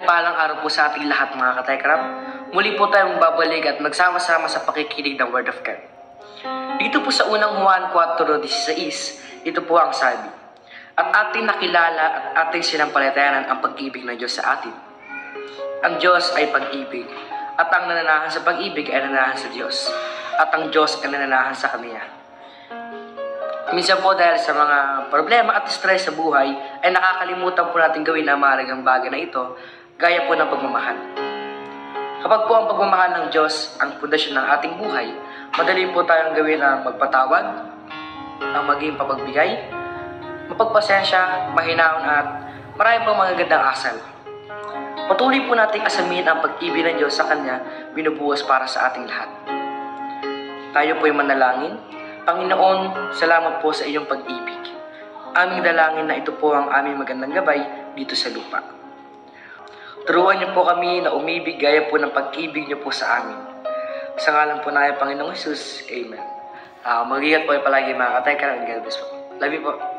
mapagpalang araw po sa ating lahat mga katekram. Muli po tayong babalik at magsama-sama sa pakikinig ng Word of God. Dito po sa unang Juan 4:16, ito po ang sabi, at ating nakilala at ating sinampalatayanan ang pag-ibig ng Diyos sa atin. Ang Diyos ay pag-ibig, at ang nananahan sa pag-ibig ay nananahan sa Diyos, at ang Diyos ay nananahan sa Kanya. Minsan po dahil sa mga problema at stress sa buhay, ay nakakalimutan po natin gawin ang mahalagang bagay na ito, gaya po ng pagmamahal. Kapag po ang pagmamahal ng Diyos ang pundasyon ng ating buhay, madali po tayong gawin ang magpatawad, ang maging papagbigay, mapagpasensya, mahinaon at marami pang magagandang asal. Patuloy po nating asamin ang pag-ibig ng Diyos sa Kanya, binubuhos para sa ating lahat. Tayo po'y manalangin. Panginoon, salamat po sa iyong pag-ibig. Aming dalangin na ito po ang aming magandang gabay dito sa lupa. Turuan niyo po kami na umibig gaya po ng pag-ibig niyo po sa amin. Sa ngalan po na Panginoong Jesus, Amen. Mag-ingat po palagi mga katekram, and God bless po. Love you po.